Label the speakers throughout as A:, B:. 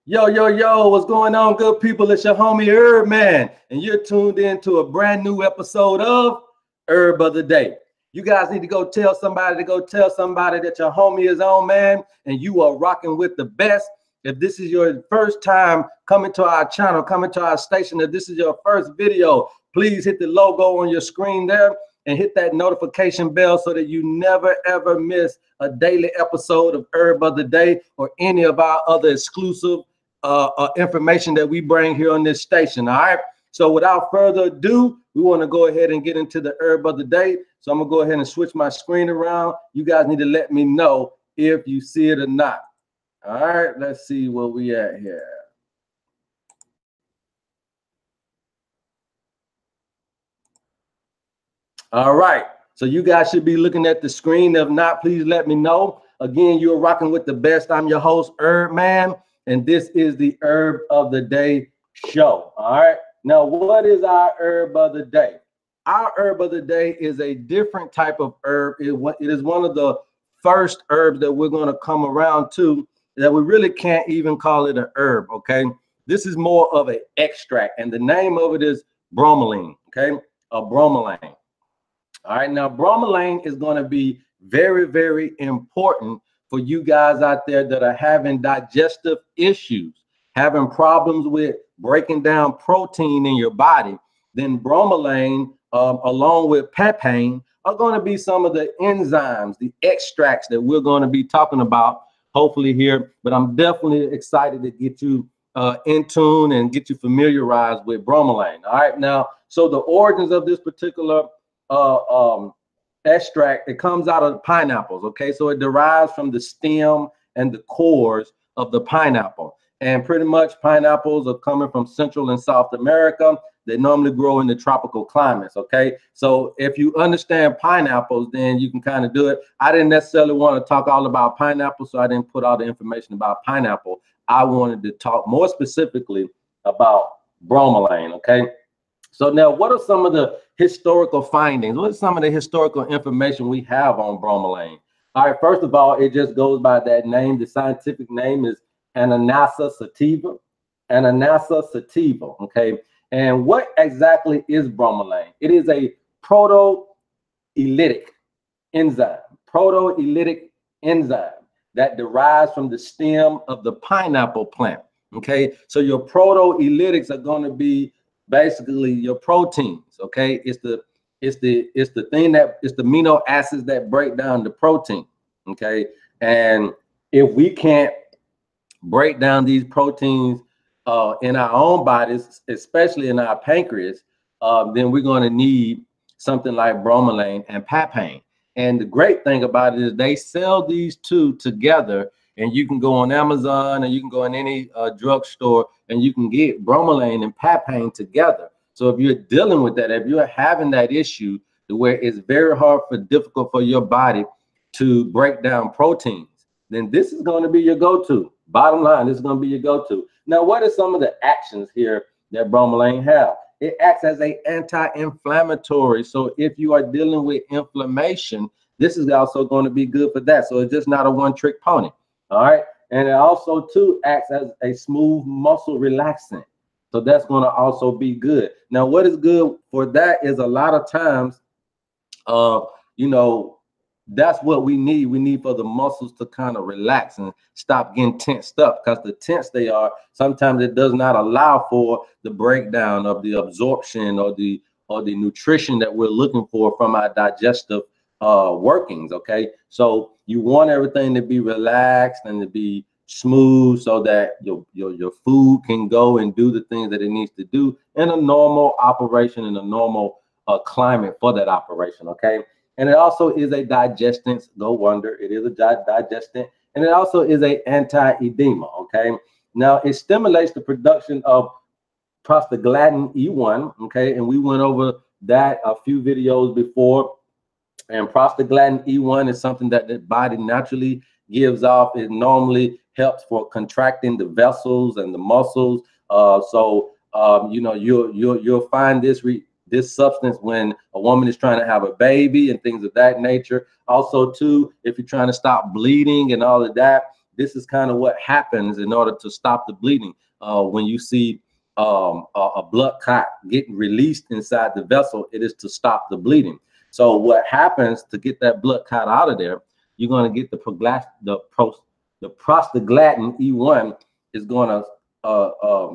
A: Yo, yo, yo, what's going on, good people? It's your homie HerbMan, and you're tuned in to a brand new episode of Herb of the Day. You guys need to go tell somebody that your homie is on, man, and you are rocking with the best. If this is your first time coming to our channel, coming to our station, if this is your first video, please hit the logo on your screen there and hit that notification bell so that you never, ever miss a daily episode of Herb of the Day or any of our other exclusive information that we bring here on this station. All right. So without further ado, we want to go ahead and get into the Herb of the Day. So I'm gonna go ahead and switch my screen around. You guys need to let me know if you see it or not. All right, let's see where we at here. All right, so you guys should be looking at the screen. If not, please let me know. Again, you're rocking with the best. I'm your host, HerbMan, and this is the Herb of the Day show. All right, now what is our Herb of the Day? Our Herb of the Day is a different type of herb. It is one of the first herbs that we're going to come around to that we really can't even call it an herb, okay? This is more of an extract, and the name of it is bromelain, okay? A bromelain. All right, now bromelain is going to be very, very important for you guys out there that are having digestive issues, having problems with breaking down protein in your body. Then bromelain, along with papain, are going to be some of the enzymes, the extracts that we're going to be talking about hopefully here. But I'm definitely excited to get you in tune and get you familiarized with bromelain. All right, now, so the origins of this particular extract, it comes out of pineapples, okay? So it derives from the stem and the cores of the pineapple. And pretty much pineapples are coming from Central and South America. They normally grow in the tropical climates, okay? So if you understand pineapples, then you can kind of do it. I didn't necessarily want to talk all about pineapple, so I didn't put all the information about pineapple. I wanted to talk more specifically about bromelain, okay? So now, what are some of the historical findings? What is some of the historical information we have on bromelain? All right, first of all, it just goes by that name. The scientific name is Ananassa sativa. Ananassa sativa, okay? And what exactly is bromelain? It is a proteolytic enzyme, that derives from the stem of the pineapple plant, okay? So your proteolytics are going to be basically your proteins, okay? It's the amino acids that break down the protein, okay? And if we can't break down these proteins in our own bodies, especially in our pancreas, then we're going to need something like bromelain and papain. And the great thing about it is they sell these two together, and you can go on Amazon and you can go in any drugstore and you can get bromelain and papain together. So if you're dealing with that, if you're having that issue where it's very difficult for your body to break down proteins, then this is going to be your go-to. Bottom line, this is going to be your go-to. Now, what are some of the actions here that bromelain have? It acts as an anti-inflammatory. So if you are dealing with inflammation, this is also going to be good for that. So it's just not a one-trick pony. All right. And it also, too, acts as a smooth muscle relaxant. So that's going to also be good. Now, what is good for that is a lot of times, you know, that's what we need. We need for the muscles to kind of relax and stop getting tensed up, because the tense they are, sometimes it does not allow for the breakdown of the absorption or the nutrition that we're looking for from our digestive workings. Okay, so you want everything to be relaxed and to be smooth so that your food can go and do the things that it needs to do in a normal operation, in a normal climate for that operation. Okay. And it also is a digestant. No wonder it is a digestant. And it also is a anti-edema. Okay. Now it stimulates the production of prostaglandin E1. Okay. And we went over that a few videos before. And prostaglandin E1 is something that the body naturally gives off. It normally helps for contracting the vessels and the muscles. You know, you'll find this substance when a woman is trying to have a baby and things of that nature. Also, too, if you're trying to stop bleeding and all of that, this is kind of what happens in order to stop the bleeding. When you see a blood clot getting released inside the vessel, it is to stop the bleeding. So what happens to get that blood clot out of there, you're going to get the prostaglandin E1 is going to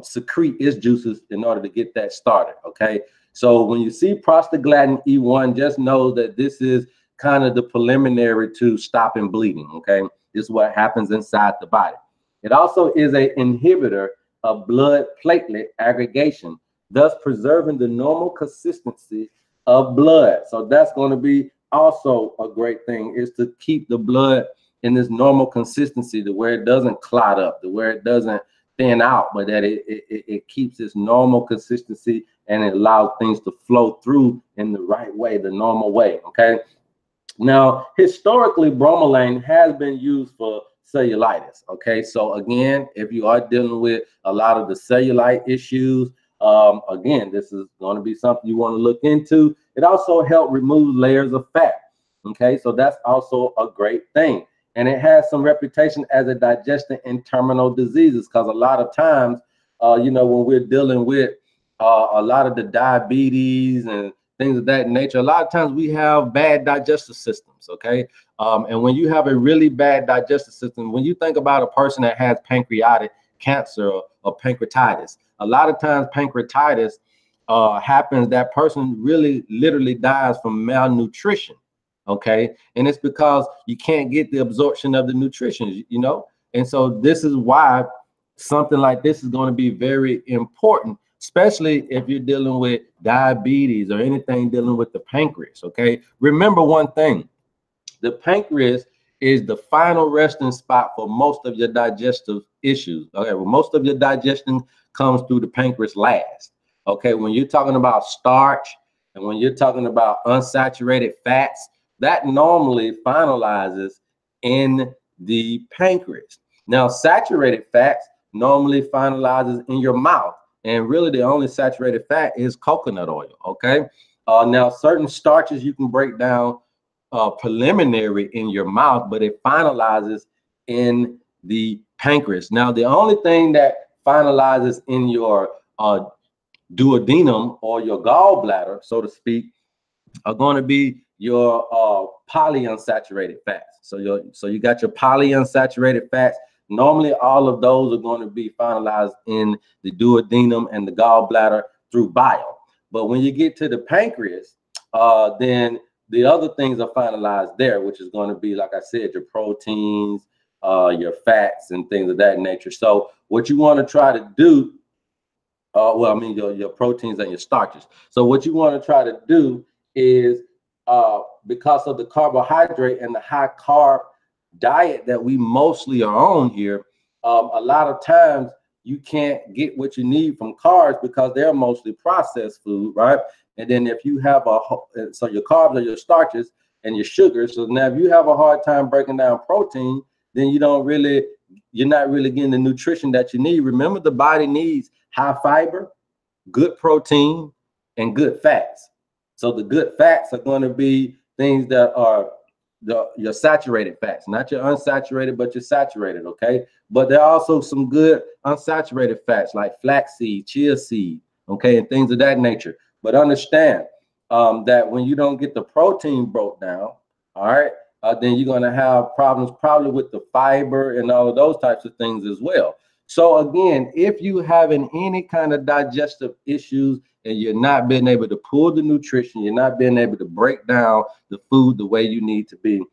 A: secrete its juices in order to get that started. Okay, so when you see prostaglandin E1, just know that this is kind of the preliminary to stopping bleeding. Okay, this is what happens inside the body. It also is an inhibitor of blood platelet aggregation, thus preserving the normal consistency of blood. So that's going to be also a great thing, is to keep the blood in this normal consistency, to where it doesn't clot up, to where it doesn't thin out, but that it keeps its normal consistency, and it allows things to flow through in the right way, the normal way. Okay, now historically bromelain has been used for cellulitis. Okay, so again, if you are dealing with a lot of the cellulite issues, again, this is going to be something you want to look into. It also helps remove layers of fat. Okay, so that's also a great thing. And it has some reputation as a digestant in terminal diseases, because a lot of times, you know, when we're dealing with a lot of the diabetes and things of that nature, a lot of times we have bad digestive systems. Okay, and when you have a really bad digestive system, when you think about a person that has pancreatic cancer or pancreatitis, a lot of times pancreatitis happens, that person really literally dies from malnutrition. Okay, and it's because you can't get the absorption of the nutrition, you know. And so this is why something like this is going to be very important, especially if you're dealing with diabetes or anything dealing with the pancreas. Okay, remember one thing: the pancreas is the final resting spot for most of your digestive issues. Okay, well, most of your digestion comes through the pancreas last. Okay, when you're talking about starch and when you're talking about unsaturated fats, that normally finalizes in the pancreas. Now, saturated fats normally finalizes in your mouth, and really the only saturated fat is coconut oil. Okay, now certain starches you can break down preliminary in your mouth, but it finalizes in the pancreas. Now, the only thing that finalizes in your duodenum or your gallbladder, so to speak, are going to be your polyunsaturated fats. So you got your polyunsaturated fats. Normally, all of those are going to be finalized in the duodenum and the gallbladder through bile. But when you get to the pancreas, then the other things are finalized there, which is going to be, like I said, your proteins, your fats, and things of that nature. So what you want to try to do, well, I mean, your proteins and your starches. So what you want to try to do is, because of the carbohydrate and the high carb diet that we mostly are on here, a lot of times you can't get what you need from carbs because they're mostly processed food, right? And then if you have so your carbs are your starches and your sugars. So now if you have a hard time breaking down protein, then you're not really getting the nutrition that you need. Remember, the body needs high fiber, good protein, and good fats. So the good fats are going to be things that are your saturated fats, not your unsaturated, but your saturated. Okay, but there are also some good unsaturated fats like flaxseed, chia seed, okay, and things of that nature. But understand that when you don't get the protein broke down, all right, then you're going to have problems probably with the fiber and all of those types of things as well. So again, if you having any kind of digestive issues and you're not being able to pull the nutrition, you're not being able to break down the food the way you need to be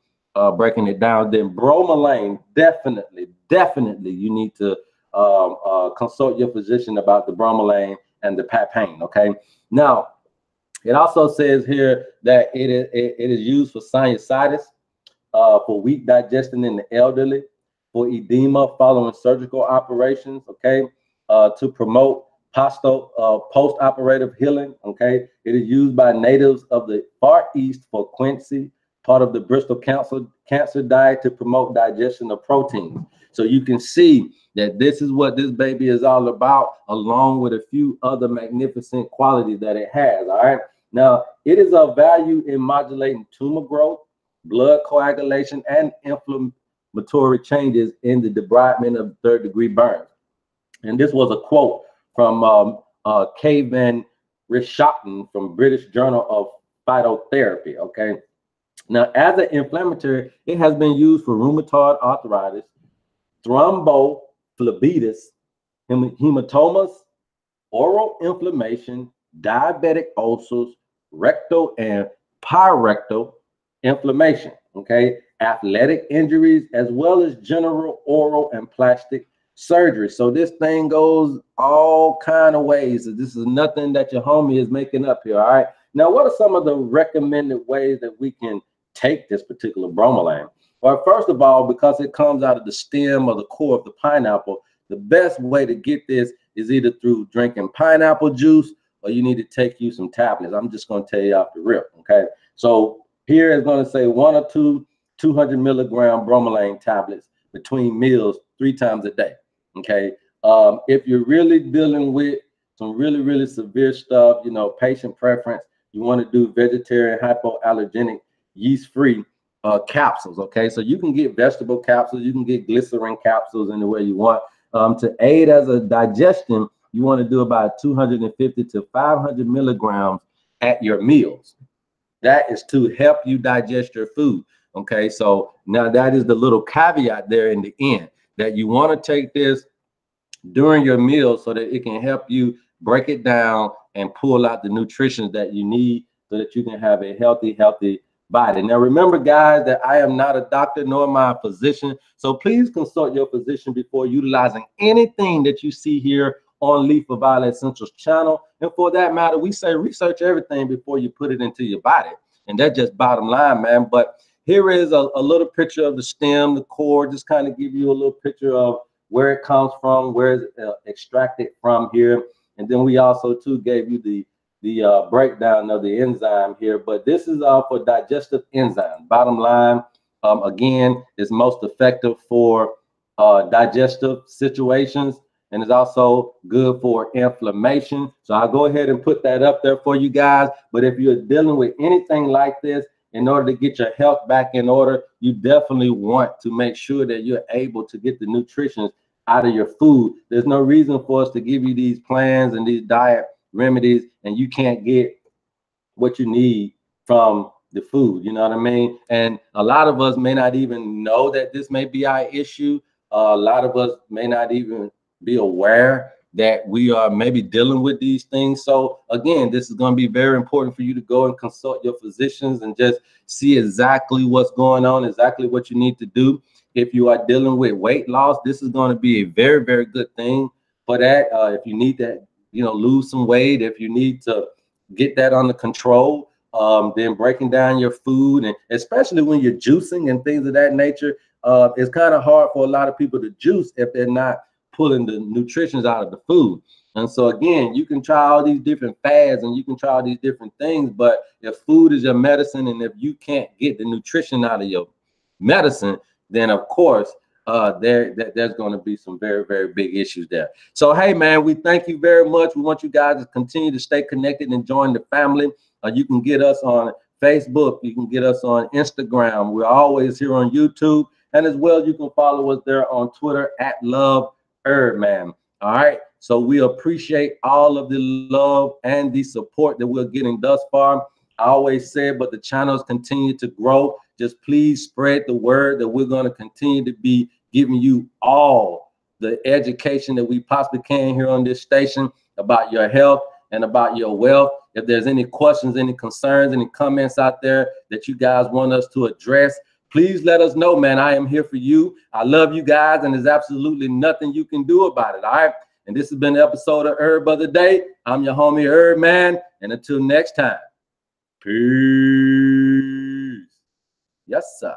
A: breaking it down, then bromelain, definitely you need to consult your physician about the bromelain and the papain. Okay, now it also says here that it is used for sinusitis, for weak digestion in the elderly, for edema following surgical operations, okay, to promote post-operative healing, okay. It is used by natives of the Far East for quinsy, part of the Bristol Cancer Diet, to promote digestion of proteins. So you can see that this is what this baby is all about, along with a few other magnificent qualities that it has, all right. Now, it is of value in modulating tumor growth, blood coagulation, and anti-inflammatory changes in the debridement of third-degree burns. And this was a quote from K. Van Rischaten from British Journal of Phytotherapy. Okay. Now, as an inflammatory, it has been used for rheumatoid arthritis, thrombophlebitis, hematomas, oral inflammation, diabetic ulcers, rectal and pyrectal inflammation, okay, athletic injuries, as well as general oral and plastic surgery. So this thing goes all kind of ways. This is nothing that your homie is making up here. All right. Now, what are some of the recommended ways that we can take this particular bromelain? Well, first of all, because it comes out of the stem or the core of the pineapple, the best way to get this is either through drinking pineapple juice, or you need to take you some tablets. I'm just going to tell you off the rip. Okay. So here is going to say 1 or 2 200 milligram bromelain tablets between meals 3 times a day. Okay. If you're really dealing with some really severe stuff, you know, patient preference, you want to do vegetarian, hypoallergenic, yeast-free capsules. Okay. So you can get vegetable capsules, you can get glycerin capsules any way you want. To aid as a digestion, you want to do about 250 to 500 milligrams at your meals. That is to help you digest your food. Okay, so now that is the little caveat there in the end, that you want to take this during your meal so that it can help you break it down and pull out the nutrition that you need so that you can have a healthy body. Now, remember, guys, that I am not a doctor nor am I a physician. So please consult your physician before utilizing anything that you see here on Lethal Violet Essentials channel. And for that matter, we say research everything before you put it into your body. And that's just bottom line, man. But here is a little picture of the stem, the core, just kind of give you a little picture of where it comes from, where it's extracted from here. And then we also too gave you the breakdown of the enzyme here. But this is for digestive enzyme. Bottom line, again, is most effective for digestive situations, and it's also good for inflammation. So I'll go ahead and put that up there for you guys. But if you're dealing with anything like this, in order to get your health back in order, you definitely want to make sure that you're able to get the nutrition out of your food. There's no reason for us to give you these plans and these diet remedies and you can't get what you need from the food. You know what I mean? And a lot of us may not even know that this may be our issue. A lot of us may not even be aware that we are maybe dealing with these things. So again, this is going to be very important for you to go and consult your physicians and just see exactly what's going on, exactly what you need to do. If you are dealing with weight loss, this is going to be a very good thing for that. If you need to, you know, lose some weight, if you need to get that under control, then breaking down your food, and especially when you're juicing and things of that nature, it's kind of hard for a lot of people to juice if they're not pulling the nutrition out of the food. And so again, you can try all these different fads and you can try all these different things, but if food is your medicine and if you can't get the nutrition out of your medicine, then of course there's going to be some very big issues there. So hey man, we thank you very much. We want you guys to continue to stay connected and join the family. You can get us on Facebook, you can get us on Instagram, we're always here on YouTube, and as well you can follow us there on Twitter at HerbMan. All right, so we appreciate all of the love and the support that we're getting thus far. I always said, but the channels continue to grow. Just please spread the word that we're going to continue to be giving you all the education that we possibly can here on this station about your health and about your wealth. If there's any questions, any concerns, any comments out there that you guys want us to address, please let us know, man. I am here for you. I love you guys, and there's absolutely nothing you can do about it. All right. And this has been an episode of Herb of the Day. I'm your homie HerbMan. And until next time, peace. Yes, sir.